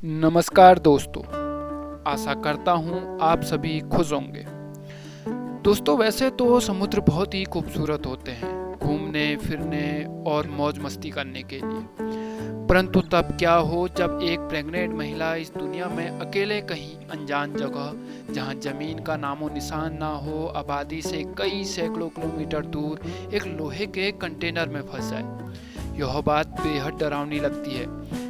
नमस्कार दोस्तों। आशा करता हूँ आप सभी खुश होंगे। दोस्तों, वैसे तो समुद्र बहुत ही खूबसूरत होते हैं घूमने फिरने और मौज मस्ती करने के लिए। परंतु तब क्या हो जब एक प्रेग्नेंट महिला इस दुनिया में अकेले कहीं अनजान जगह, जहाँ जमीन का नामो निशान ना हो, आबादी से कई सैकड़ों किलोमीटर दूर एक लोहे के कंटेनर में फंस जाए। यह बात बेहद डरावनी लगती है,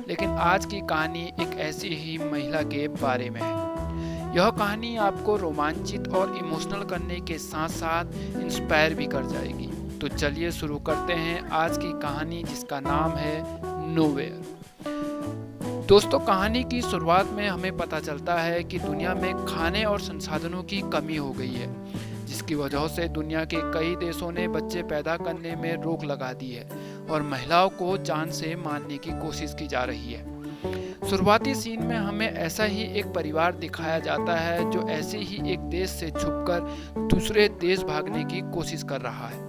लेकिन आज की कहानी एक ऐसी ही महिला के बारे में है। यह कहानी आपको रोमांचित और इमोशनल करने के साथ साथ इंस्पायर भी कर जाएगी। तो चलिए शुरू करते हैं आज की कहानी, जिसका नाम है नोवेयर। दोस्तों, कहानी की शुरुआत में हमें पता चलता है कि दुनिया में खाने और संसाधनों की कमी हो गई है, जिसकी वजह से दुनिया के कई देशों ने बच्चे पैदा करने में रोक लगा दी है और महिलाओं को जान से मारने की कोशिश की जा रही है। शुरुआती सीन में हमें ऐसा ही एक परिवार दिखाया जाता है जो ऐसे ही एक देश से छुपकर दूसरे देश भागने की कोशिश कर रहा है।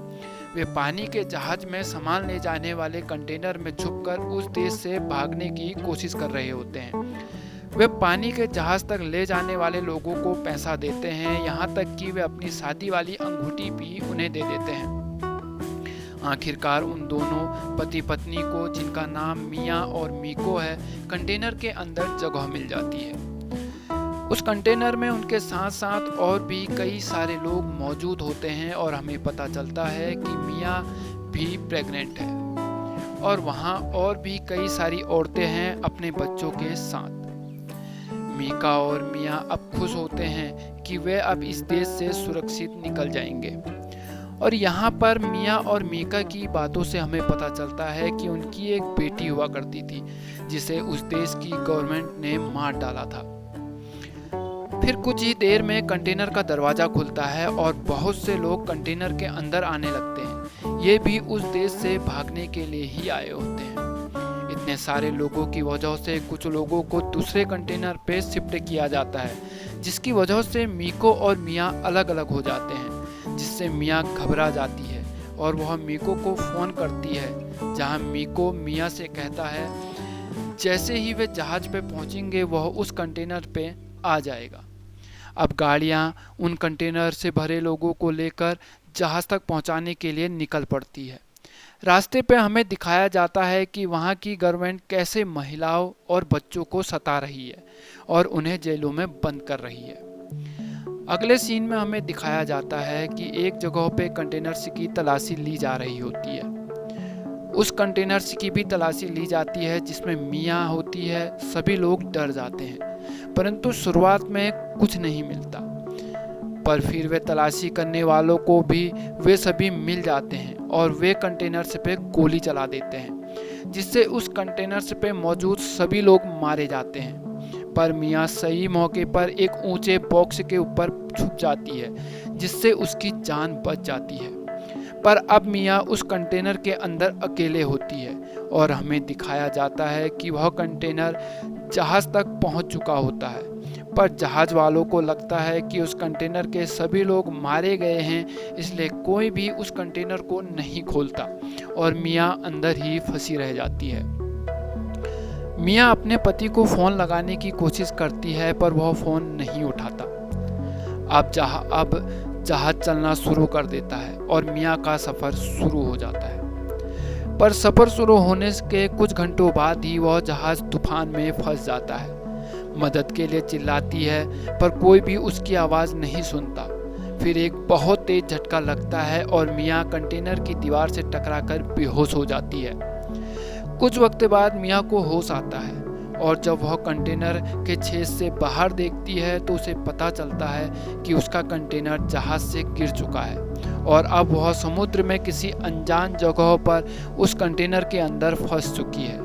वे पानी के जहाज में सामान ले जाने वाले कंटेनर में छुपकर उस देश से भागने की कोशिश कर रहे होते हैं। वे पानी के जहाज तक ले जाने वाले लोगों को पैसा देते हैं, यहाँ तक कि वे अपनी शादी वाली अंगूठी भी उन्हें दे देते हैं। आखिरकार उन दोनों पति पत्नी को, जिनका नाम मिया और मीको है, कंटेनर के अंदर जगह मिल जाती है। उस कंटेनर में उनके साथ साथ और भी कई सारे लोग मौजूद होते हैं और हमें पता चलता है कि मिया भी प्रेग्नेंट है और वहाँ और भी कई सारी औरतें हैं अपने बच्चों के साथ। मीका और मिया अब खुश होते हैं कि वे अब इस देश से सुरक्षित निकल जाएंगे। और यहाँ पर मिया और मीका की बातों से हमें पता चलता है कि उनकी एक बेटी हुआ करती थी, जिसे उस देश की गवर्नमेंट ने मार डाला था। फिर कुछ ही देर में कंटेनर का दरवाजा खुलता है और बहुत से लोग कंटेनर के अंदर आने लगते हैं। ये भी उस देश से भागने के लिए ही आए होते हैं। इतने सारे लोगों की वजह से कुछ लोगों को दूसरे कंटेनर पे शिफ्ट किया जाता है, जिसकी वजह से मीको और मिया अलग अलग हो जाते हैं, जिससे मिया घबरा जाती है और वह मीको को फ़ोन करती है, जहां मीको मिया से कहता है जैसे ही वे जहाज पे पहुंचेंगे वह उस कंटेनर पे आ जाएगा। अब गाड़ियां उन कंटेनर से भरे लोगों को लेकर जहाज तक पहुंचाने के लिए निकल पड़ती है। रास्ते पे हमें दिखाया जाता है कि वहाँ की गवर्नमेंट कैसे महिलाओं और बच्चों को सता रही है और उन्हें जेलों में बंद कर रही है। अगले सीन में हमें दिखाया जाता है कि एक जगह पे कंटेनर्स की तलाशी ली जा रही होती है। उस कंटेनर्स की भी तलाशी ली जाती है जिसमें मिया होती है। सभी लोग डर जाते हैं, परंतु शुरुआत में कुछ नहीं मिलता, पर फिर वे तलाशी करने वालों को भी वे सभी मिल जाते हैं और वे कंटेनर्स पे गोली चला देते हैं, जिससे उस कंटेनर्स पे मौजूद सभी लोग मारे जाते हैं। पर मिया सही मौके पर एक ऊंचे बॉक्स के ऊपर छुप जाती है, जिससे उसकी जान बच जाती है। पर अब मिया उस कंटेनर के अंदर अकेले होती है और हमें दिखाया जाता है कि वह कंटेनर जहाज तक पहुंच चुका होता है। पर जहाज वालों को लगता है कि उस कंटेनर के सभी लोग मारे गए हैं, इसलिए कोई भी उस कंटेनर को नहीं खोलता और मिया अंदर ही फंसी रह जाती है। मिया अपने पति को फ़ोन लगाने की कोशिश करती है, पर वह फ़ोन नहीं उठाता। अब जहाज चलना शुरू कर देता है और मिया का सफ़र शुरू हो जाता है। पर सफ़र शुरू होने के कुछ घंटों बाद ही वह जहाज तूफान में फंस जाता है। मदद के लिए चिल्लाती है, पर कोई भी उसकी आवाज़ नहीं सुनता। फिर एक बहुत तेज झटका लगता है और मिया कंटेनर की दीवार से टकराकर बेहोश हो जाती है। कुछ वक्त बाद मिया को होश आता है और जब वह कंटेनर के छेद से बाहर देखती है तो उसे पता चलता है कि उसका कंटेनर जहाज से गिर चुका है और अब वह समुद्र में किसी अनजान जगह पर उस कंटेनर के अंदर फंस चुकी है।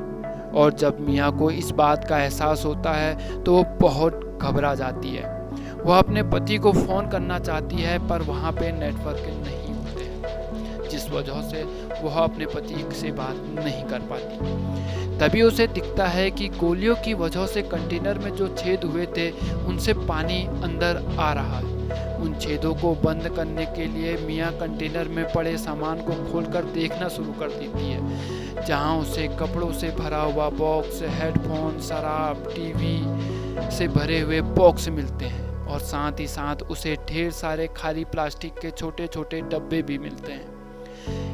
और जब मिया को इस बात का एहसास होता है तो वो बहुत घबरा जाती है। वह अपने पति को फ़ोन करना चाहती है, पर वहाँ पे नेटवर्क नहीं होते, जिस वजह से वह अपने पति से बात नहीं कर पाती। तभी उसे दिखता है कि गोलियों की वजह से कंटेनर में जो छेद हुए थे उनसे पानी अंदर आ रहा है। उन छेदों को बंद करने के लिए मियाँ कंटेनर में पड़े सामान को खोलकर देखना शुरू कर देती है, जहां उसे कपड़ों से भरा हुआ बॉक्स, हेडफोन, शराब, टीवी से भरे हुए बॉक्स मिलते हैं और साथ ही साथ उसे ढेर सारे खाली प्लास्टिक के छोटे छोटे डब्बे भी मिलते हैं।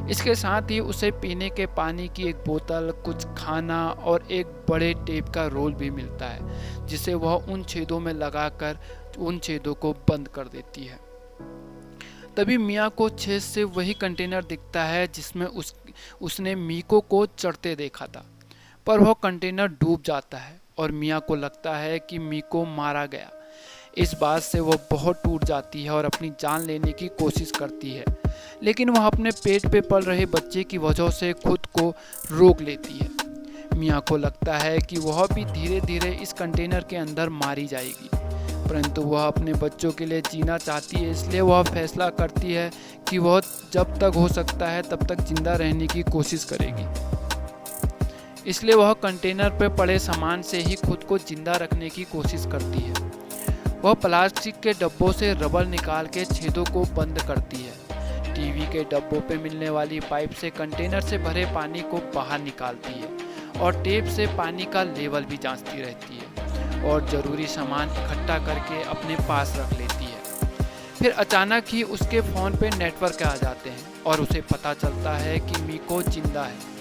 इसके साथ ही उसे पीने के पानी की एक बोतल, कुछ खाना और एक बड़े टेप का रोल भी मिलता है, जिसे वह उन छेदों में लगाकर उन छेदों को बंद कर देती है। तभी मिया को छेद से वही कंटेनर दिखता है जिसमें उसने मीको को चढ़ते देखा था, पर वह कंटेनर डूब जाता है और मिया को लगता है कि मीको मारा गया। इस बात से वह बहुत टूट जाती है और अपनी जान लेने की कोशिश करती है, लेकिन वह अपने पेट पे पल रहे बच्चे की वजह से खुद को रोक लेती है। मिया को लगता है कि वह भी धीरे धीरे इस कंटेनर के अंदर मारी जाएगी, परंतु वह अपने बच्चों के लिए जीना चाहती है, इसलिए वह फैसला करती है कि वह जब तक हो सकता है तब तक जिंदा रहने की कोशिश करेगी। इसलिए वह कंटेनर पर पड़े सामान से ही खुद को जिंदा रखने की कोशिश करती है। वह प्लास्टिक के डब्बों से रबर निकाल के छेदों को बंद करती है, टीवी के डब्बों पे मिलने वाली पाइप से कंटेनर से भरे पानी को बाहर निकालती है और टेप से पानी का लेवल भी जांचती रहती है और ज़रूरी सामान इकट्ठा करके अपने पास रख लेती है। फिर अचानक ही उसके फ़ोन पे नेटवर्क आ जाते हैं और उसे पता चलता है कि मीको जिंदा है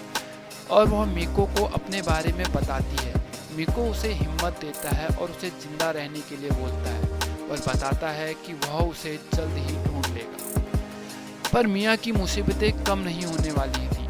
और वह मीको को अपने बारे में बताती है। मीको उसे हिम्मत देता है और उसे जिंदा रहने के लिए बोलता है और बताता है कि वह उसे जल्द ही ढूंढ लेगा। पर मिया की मुसीबतें कम नहीं होने वाली थी।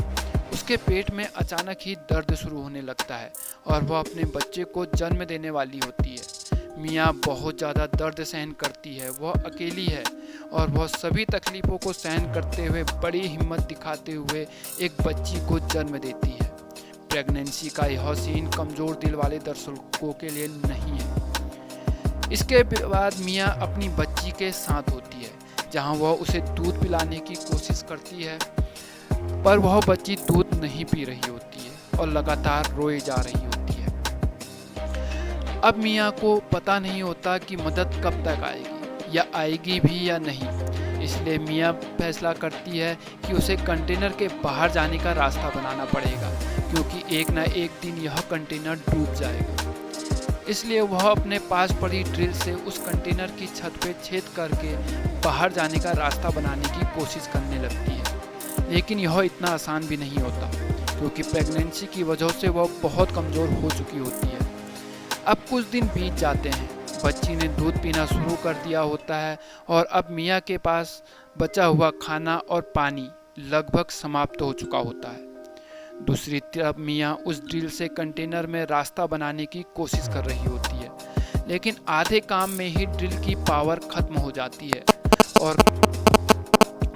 उसके पेट में अचानक ही दर्द शुरू होने लगता है और वह अपने बच्चे को जन्म देने वाली होती है। मिया बहुत ज़्यादा दर्द सहन करती है, वह अकेली है और वह सभी तकलीफ़ों को सहन करते हुए बड़ी हिम्मत दिखाते हुए एक बच्ची को जन्म देती है। प्रेगनेंसी का यह सीन कमज़ोर दिल वाले दर्शकों के लिए नहीं है। इसके बाद मिया अपनी बच्ची के साथ होती है, जहां वह उसे दूध पिलाने की कोशिश करती है, पर वह बच्ची दूध नहीं पी रही होती है और लगातार रोए जा रही होती है। अब मिया को पता नहीं होता कि मदद कब तक आएगी या आएगी भी या नहीं, इसलिए मिया फैसला करती है कि उसे कंटेनर के बाहर जाने का रास्ता बनाना पड़ेगा, क्योंकि एक ना एक दिन यह कंटेनर डूब जाएगा। इसलिए वह अपने पास पड़ी ड्रिल से उस कंटेनर की छत पे छेद करके बाहर जाने का रास्ता बनाने की कोशिश करने लगती है, लेकिन यह इतना आसान भी नहीं होता, क्योंकि प्रेगनेंसी की वजह से वह बहुत कमज़ोर हो चुकी होती है। अब कुछ दिन बीत जाते हैं, बच्ची ने दूध पीना शुरू कर दिया होता है और अब मिया के पास बचा हुआ खाना और पानी लगभग समाप्त हो चुका होता है। दूसरी तरफ मिया उस ड्रिल से कंटेनर में रास्ता बनाने की कोशिश कर रही होती है, लेकिन आधे काम में ही ड्रिल की पावर खत्म हो जाती है और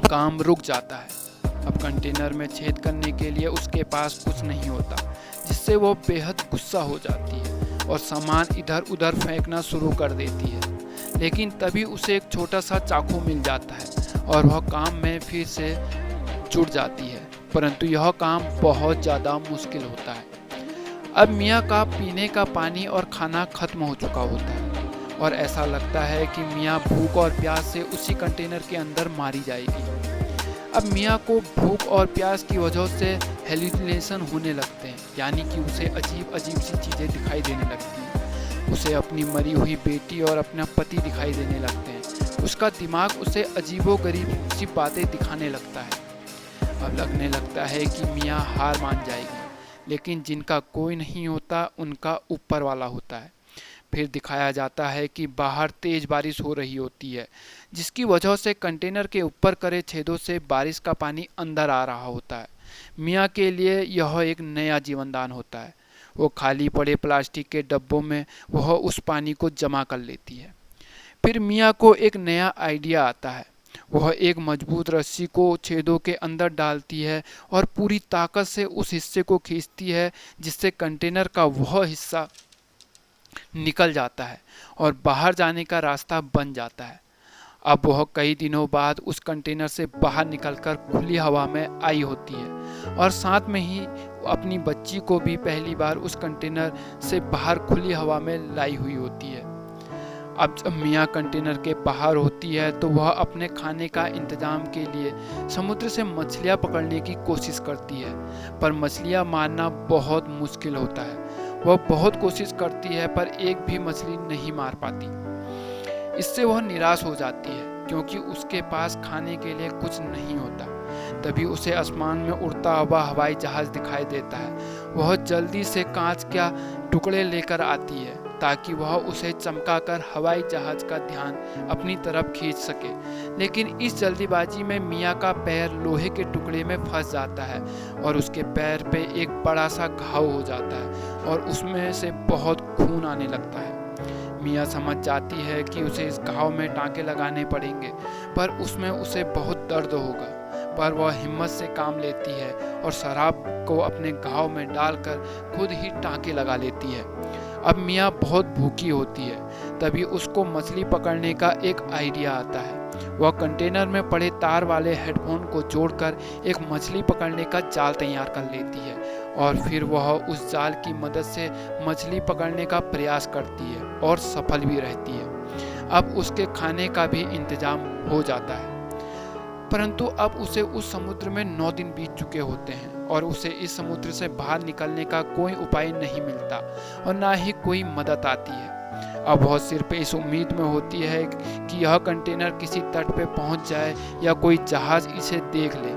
काम रुक जाता है। अब कंटेनर में छेद करने के लिए उसके पास कुछ नहीं होता, जिससे वो बेहद गुस्सा हो जाती है और सामान इधर उधर फेंकना शुरू कर देती है। लेकिन तभी उसे एक छोटा सा चाकू मिल जाता है और वह काम में फिर से जुड़ जाती है, परंतु यह काम बहुत ज़्यादा मुश्किल होता है। अब मिया का पीने का पानी और खाना खत्म हो चुका होता है और ऐसा लगता है कि मिया भूख और प्यास से उसी कंटेनर के अंदर मारी जाएगी। अब मिया को भूख और प्यास की वजह से हेलुसिनेशन होने लगते हैं, यानी कि उसे अजीब अजीब सी चीज़ें दिखाई देने लगती हैं। उसे अपनी मरी हुई बेटी और अपना पति दिखाई देने लगते हैं। उसका दिमाग उसे अजीबोगरीब सी बातें दिखाने लगता है। अब लगने लगता है कि मिया हार मान जाएगी, लेकिन जिनका कोई नहीं होता उनका ऊपर वाला होता है। फिर दिखाया जाता है कि बाहर तेज बारिश हो रही होती है, जिसकी वजह से कंटेनर के ऊपर करे छेदों से बारिश का पानी अंदर आ रहा होता है। मिया के लिए यह एक नया जीवनदान होता है। वो खाली पड़े प्लास्टिक के डब्बों में वह उस पानी को जमा कर लेती है। फिर मिया को एक नया आइडिया आता है। वह एक मजबूत रस्सी को छेदों के अंदर डालती है और पूरी ताकत से उस हिस्से को खींचती है, जिससे कंटेनर का वह हिस्सा निकल जाता है और बाहर जाने का रास्ता बन जाता है। अब वह कई दिनों बाद उस कंटेनर से बाहर निकलकर खुली हवा में आई होती है और साथ में ही अपनी बच्ची को भी पहली बार उस कंटेनर से बाहर खुली हवा में लाई हुई होती है। अब जब मियाँ कंटेनर के बाहर होती है तो वह अपने खाने का इंतजाम के लिए समुद्र से मछलियाँ पकड़ने की कोशिश करती है, पर मछलियाँ मारना बहुत मुश्किल होता है। वह बहुत कोशिश करती है पर एक भी मछली नहीं मार पाती। इससे वह निराश हो जाती है क्योंकि उसके पास खाने के लिए कुछ नहीं होता। तभी उसे आसमान में उड़ता हुआ हवाई जहाज दिखाई देता है। वह जल्दी से कांच का टुकड़े लेकर आती है ताकि वह उसे चमकाकर हवाई जहाज का ध्यान अपनी तरफ खींच सके, लेकिन इस जल्दीबाजी में मियाँ का पैर लोहे के टुकड़े में फंस जाता है और उसके पैर पे एक बड़ा सा घाव हो जाता है और उसमें से बहुत खून आने लगता है। मियाँ समझ जाती है कि उसे इस घाव में टाँके लगाने पड़ेंगे, पर उसमें उसे बहुत दर्द होगा, पर वह हिम्मत से काम लेती है और शराब को अपने घाव में डालकर खुद ही टाँके लगा लेती है। अब मियाँ बहुत भूखी होती है। तभी उसको मछली पकड़ने का एक आइडिया आता है। वह कंटेनर में पड़े तार वाले हेडफोन को जोड़कर एक मछली पकड़ने का जाल तैयार कर लेती है और फिर वह उस जाल की मदद से मछली पकड़ने का प्रयास करती है और सफल भी रहती है। अब उसके खाने का भी इंतजाम हो जाता है, परंतु अब उसे उस समुद्र में 9 दिन बीत चुके होते हैं और उसे इस समुद्र से बाहर निकलने का कोई उपाय नहीं मिलता और ना ही कोई मदद आती है। अब वह सिर्फ इस उम्मीद में होती है कि यह कंटेनर किसी तट पे पहुंच जाए या कोई जहाज इसे देख ले,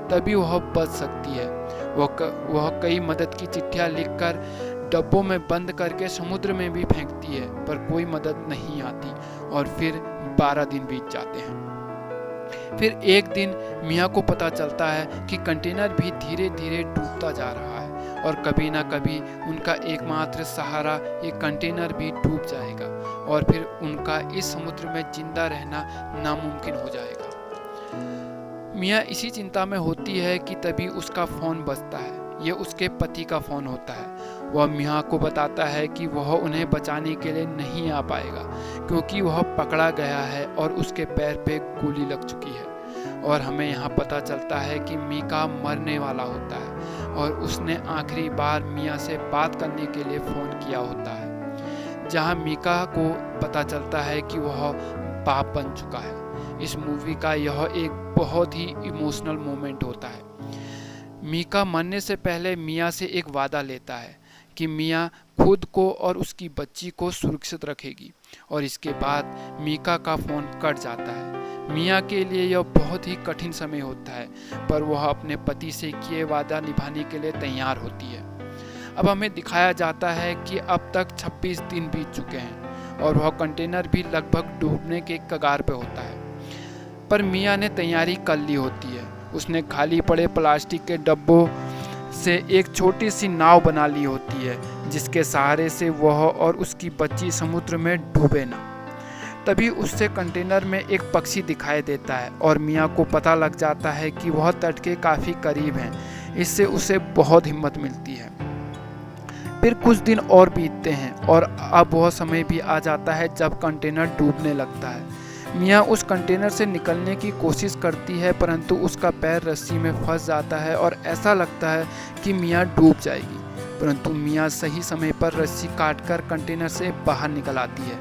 तभी वह बच सकती है। वह कई मदद की चिट्ठियां लिखकर डब्बों में बंद करके समुद्र में भी फेंकती है, पर कोई मदद नहीं आती और फिर 12 दिन बीत जाते हैं। फिर एक दिन मियाँ को पता चलता है कि कंटेनर भी धीरे धीरे डूबता जा रहा है और कभी ना कभी उनका एकमात्र सहारा ये कंटेनर भी डूब जाएगा और फिर उनका इस समुद्र में जिंदा रहना नामुमकिन हो जाएगा। मियाँ इसी चिंता में होती है कि तभी उसका फ़ोन बजता है। ये उसके पति का फ़ोन होता है। वह मियाँ को बताता है कि वह उन्हें बचाने के लिए नहीं आ पाएगा क्योंकि वह पकड़ा गया है और उसके पैर पे गोली लग चुकी है। और हमें यहाँ पता चलता है कि मीका मरने वाला होता है और उसने आखिरी बार मियाँ से बात करने के लिए फ़ोन किया होता है, जहाँ मीका को पता चलता है कि वह बाप बन चुका है। इस मूवी का यह एक बहुत ही इमोशनल मोमेंट होता है। मीका मरने से पहले मियाँ से एक वादा लेता है कि मियाँ खुद को और उसकी बच्ची को सुरक्षित रखेगी और इसके बाद मीका का फ़ोन कट जाता है। मियाँ के लिए यह बहुत ही कठिन समय होता है, पर वह अपने पति से किए वादा निभाने के लिए तैयार होती है। अब हमें दिखाया जाता है कि अब तक 26 दिन बीत चुके हैं और वह कंटेनर भी लगभग डूबने के कगार पे होता है, पर मियाँ ने तैयारी कर ली होती है। उसने खाली पड़े प्लास्टिक के डब्बों से एक छोटी सी नाव बना ली होती है जिसके सहारे से वह और उसकी बच्ची समुद्र में डूबे ना। तभी उससे कंटेनर में एक पक्षी दिखाई देता है और मियाँ को पता लग जाता है कि वह तट के काफ़ी करीब हैं। इससे उसे बहुत हिम्मत मिलती है। फिर कुछ दिन और बीतते हैं और अब वह समय भी आ जाता है जब कंटेनर डूबने लगता है। मियाँ उस कंटेनर से निकलने की कोशिश करती है, परंतु उसका पैर रस्सी में फंस जाता है और ऐसा लगता है कि मियाँ डूब जाएगी, परंतु मियाँ सही समय पर रस्सी काटकर कंटेनर से बाहर निकल आती है।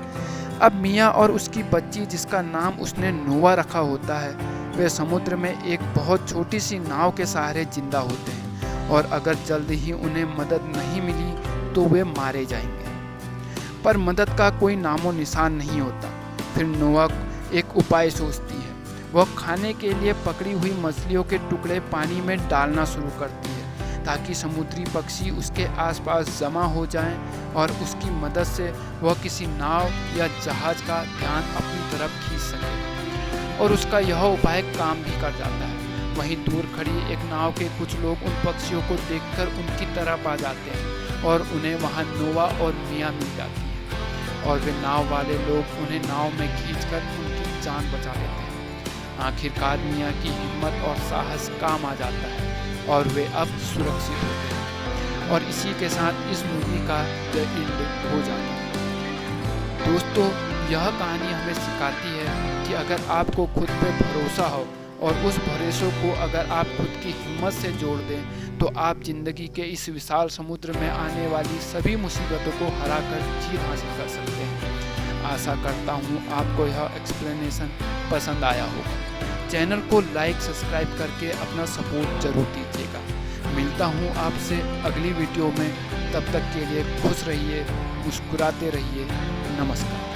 अब मियाँ और उसकी बच्ची, जिसका नाम उसने नोवा रखा होता है, वे समुद्र में एक बहुत छोटी सी नाव के सहारे जिंदा होते हैं और अगर जल्द ही उन्हें मदद नहीं मिली तो वे मारे जाएंगे। पर मदद का कोई नामो निशान नहीं होता। फिर नोवा एक उपाय सोचती है। वह खाने के लिए पकड़ी हुई मछलियों के टुकड़े पानी में डालना शुरू करती है ताकि समुद्री पक्षी उसके आसपास जमा हो जाएं और उसकी मदद से वह किसी नाव या जहाज का ध्यान अपनी तरफ खींच सके। और उसका यह उपाय काम भी कर जाता है। वहीं दूर खड़ी एक नाव के कुछ लोग उन पक्षियों को देखकर उनकी तरफ आ जाते हैं और उन्हें वहां नोवा और मियाँ मिल जाती है और वे नाव वाले लोग उन्हें नाव में खींचकर उनकी जान बचा लेते हैं। आखिरकार मियाँ की हिम्मत और साहस काम आ जाता है और वे अब सुरक्षित होते हैं और इसी के साथ इस मूवी का द एंड हो जाता है। दोस्तों, यह कहानी हमें सिखाती है कि अगर आपको खुद पे भरोसा हो और उस भरोसे को अगर आप खुद की हिम्मत से जोड़ दें तो आप ज़िंदगी के इस विशाल समुद्र में आने वाली सभी मुसीबतों को हराकर जीत हासिल कर सकते हैं। आशा करता हूँ आपको यह एक्सप्लेनेशन पसंद आया होगा। चैनल को लाइक सब्सक्राइब करके अपना सपोर्ट जरूर दीजिएगा। मिलता हूँ आपसे अगली वीडियो में, तब तक के लिए खुश रहिए, मुस्कुराते रहिए। नमस्कार।